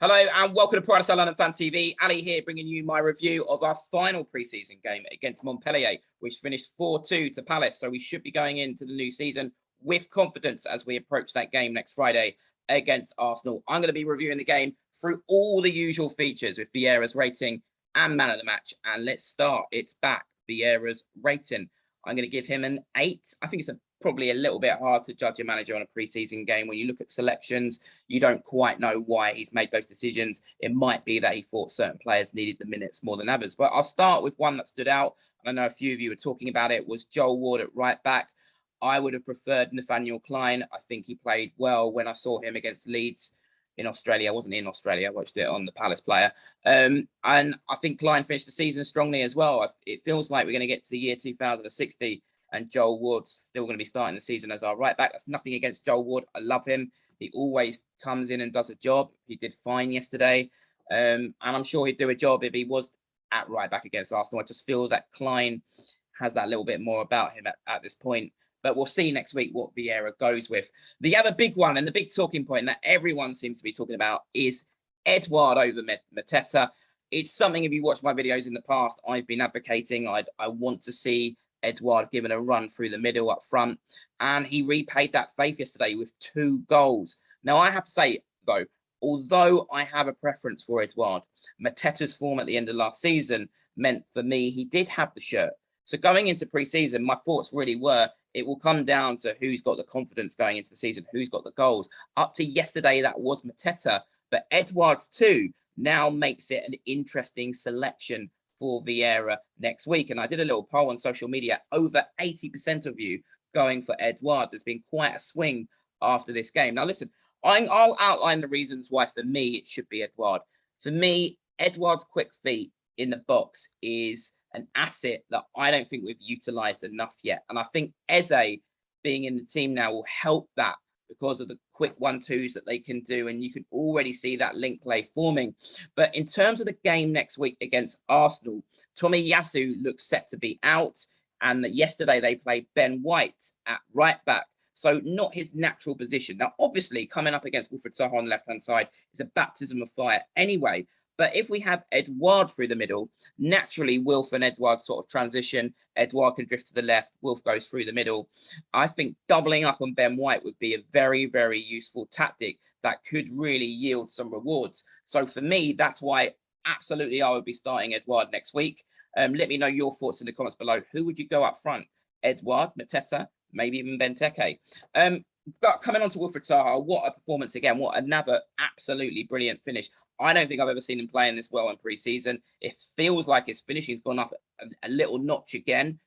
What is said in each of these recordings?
Hello and welcome to Pride of South London Fan TV. Ali here bringing you my review of our final pre-season game against Montpellier, which finished 4-2 to Palace. So we should be going into the new season with confidence as we approach that game next Friday against Arsenal. I'm going to be reviewing the game through all the usual features with Vieira's rating and man of the match. And let's start. It's back, Vieira's rating. I'm going to give him an 8. I think it's probably a little bit hard to judge a manager on a pre-season game. When you look at selections, you don't quite know why he's made those decisions. It might be that he thought certain players needed the minutes more than others. But I'll start with one that stood out. And I know a few of you were talking about it, was Joel Ward at right back. I would have preferred Nathaniel Klein. I think he played well when I saw him against Leeds in Australia. I wasn't in Australia. I watched it on the Palace player. And I think Klein finished the season strongly as well. It feels like we're going to get to the year 2060 and Joel Ward's still going to be starting the season as our right back. That's nothing against Joel Ward. I love him. He always comes in and does a job. He did fine yesterday. And I'm sure he'd do a job if he was at right back against Arsenal. I just feel that Klein has that little bit more about him at this point. But we'll see next week what Vieira goes with. The other big one and the big talking point that everyone seems to be talking about is Edouard over Mateta. It's something, if you watch my videos in the past, I've been advocating. I want to see Edouard given a run through the middle up front, and he repaid that faith yesterday with 2 goals. Now, I have to say, though, although I have a preference for Edouard, Mateta's form at the end of last season meant for me he did have the shirt. So going into pre-season, my thoughts really were it will come down to who's got the confidence going into the season, who's got the goals. Up to yesterday, that was Mateta, but Edouard's 2 now makes it an interesting selection for Vieira next week. And I did a little poll on social media, over 80% of you going for Edouard. There's been quite a swing after this game. Now, listen, I'll outline the reasons why for me it should be Edouard. For me, Edouard's quick feet in the box is an asset that I don't think we've utilised enough yet. And I think Eze being in the team now will help that because of the quick 1-2s that they can do. And you can already see that link play forming. But in terms of the game next week against Arsenal, Tomiyasu looks set to be out. And yesterday they played Ben White at right back. So not his natural position. Now, obviously, coming up against Wilfried Zaha on the left-hand side is a baptism of fire anyway. But if we have Edouard through the middle, naturally, Wilf and Edouard sort of transition. Edouard can drift to the left. Wilf goes through the middle. I think doubling up on Ben White would be a very, very useful tactic that could really yield some rewards. So for me, that's why absolutely I would be starting Edouard next week. Let me know your thoughts in the comments below. Who would you go up front? Edouard, Mateta, maybe even Benteke? But coming on to Wilfried Zaha, what a performance again. What another absolutely brilliant finish. I don't think I've ever seen him playing this well in pre-season. It feels like his finishing's gone up a little notch again.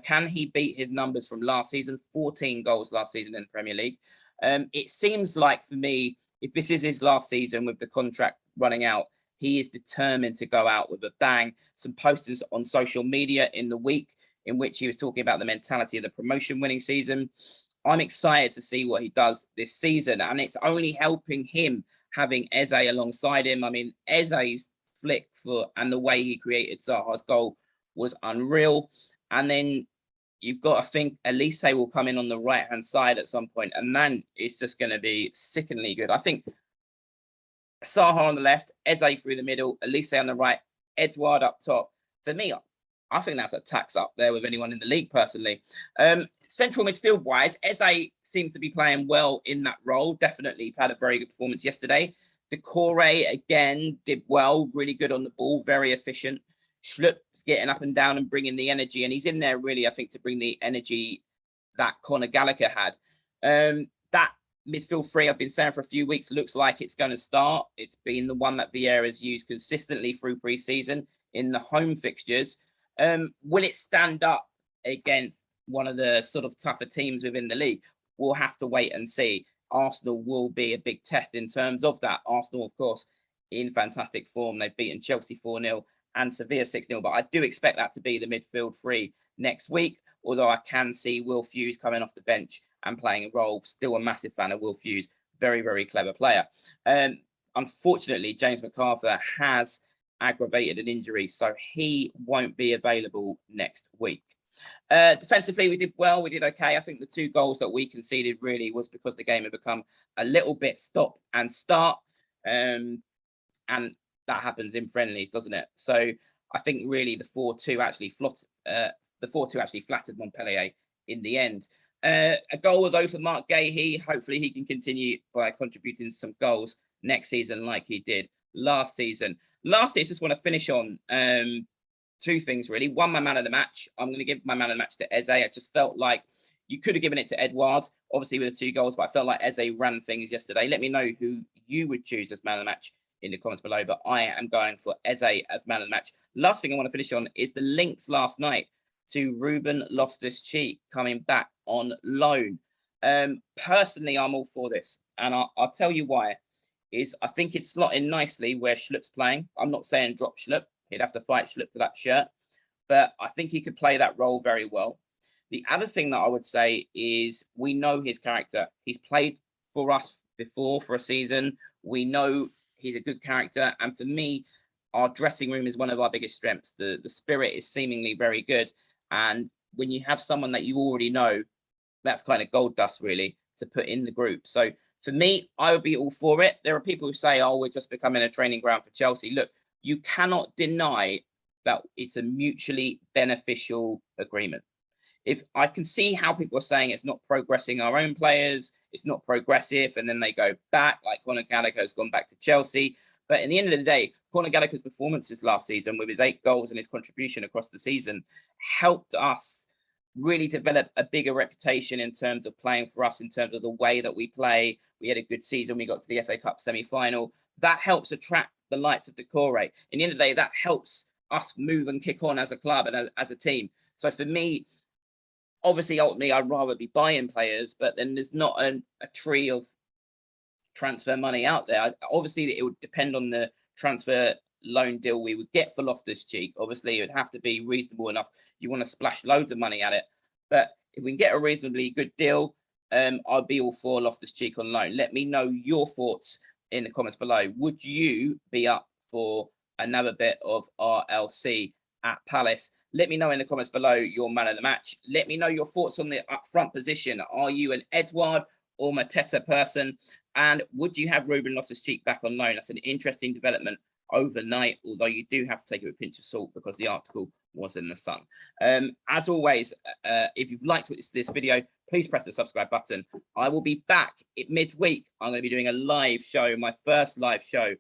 Can he beat his numbers from last season? 14 goals last season in the Premier League. It seems like for me, if this is his last season with the contract running out, he is determined to go out with a bang. Some posters on social media in the week in which he was talking about the mentality of the promotion winning season. I'm excited to see what he does this season, and it's only helping him having Eze alongside him. I mean, Eze's flick foot and the way he created Zaha's goal was unreal. And then you've got to think Elise will come in on the right-hand side at some point, and then it's just going to be sickeningly good. I think Zaha on the left, Eze through the middle, Elise on the right, Edouard up top. For me, I think that's a tax up there with anyone in the league, personally. Central midfield wise, Eze seems to be playing well in that role. Definitely had a very good performance yesterday. Decore again did well, really good on the ball, very efficient. Schlupp's getting up and down and bringing the energy, and he's in there really, I think, to bring the energy that Conor Gallagher had. That midfield 3 I've been saying for a few weeks looks like it's going to start. It's been the one that Vieira's used consistently through pre-season in the home fixtures. Will it stand up against one of the sort of tougher teams within the league? We'll have to wait and see. Arsenal will be a big test in terms of that. Arsenal, of course, in fantastic form. They've beaten Chelsea 4-0 and Sevilla 6-0. But I do expect that to be the midfield 3 next week, although I can see Will Hughes coming off the bench and playing a role. Still a massive fan of Will Hughes. Very, very clever player. Unfortunately, James McArthur has aggravated an injury, so he won't be available next week. Defensively, we did well. We did okay. I think the 2 goals that we conceded really was because the game had become a little bit stop and start. and that happens in friendlies, doesn't it? So I think really the 4-2 actually flattered Montpellier in the end. A goal was over Mark Gahey. Hopefully he can continue by contributing some goals next season like he did last season. Lastly, I just want to finish on two things really. One, my man of the match. I'm going to give my man of the match to Eze. I just felt like you could have given it to Edouard, obviously with the 2 goals, but I felt like Eze ran things yesterday. Let me know who you would choose as man of the match in the comments below, but I am going for Eze as man of the match. Last thing I want to finish on is the links last night to Ruben Loftus-Cheek coming back on loan. Personally, I'm all for this, and I'll tell you why. I think it's slotting nicely where Schlupp's playing. I'm not saying drop Schlupp. He'd have to fight Schlupp for that shirt, but I think he could play that role very well. The other thing that I would say is we know his character. He's played for us before for a season. We know he's a good character. And for me, our dressing room is one of our biggest strengths. The spirit is seemingly very good. And when you have someone that you already know, that's kind of gold dust really to put in the group. So for me, I would be all for it. There are people who say, oh, we're just becoming a training ground for Chelsea. Look, you cannot deny that it's a mutually beneficial agreement. If I can see how people are saying it's not progressing our own players, it's not progressive, and then they go back, like Conor Gallagher's gone back to Chelsea. But in the end of the day, Conor Gallagher's performances last season with his 8 goals and his contribution across the season helped us really develop a bigger reputation in terms of playing for us, in terms of the way that we play. We had a good season. We got to the FA Cup semi-final. That helps attract the likes of Decore. In the end of the day, that helps us move and kick on as a club and as a team. So for me, obviously, ultimately, I'd rather be buying players, but then there's not a tree of transfer money out there. Obviously, it would depend on the transfer loan deal we would get for Loftus-Cheek. Obviously, it would have to be reasonable enough. You want to splash loads of money at it. But if we can get a reasonably good deal, I'd be all for Loftus-Cheek on loan. Let me know your thoughts in the comments below. Would you be up for another bit of RLC at Palace? Let me know in the comments below your man of the match. Let me know your thoughts on the up front position. Are you an Edouard or Mateta person? And would you have Ruben Loftus-Cheek back on loan? That's an interesting development overnight, although you do have to take it with a pinch of salt because the article was in the Sun. As always, if you've liked this video, please press the subscribe button. I will be back at midweek. I'm going to be doing a live show, my first live show.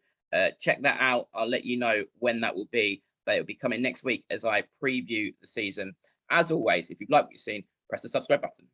Check that out. I'll let you know when that will be, but it'll be coming next week as I preview the season. As always, if you've liked what you've seen, press the subscribe button.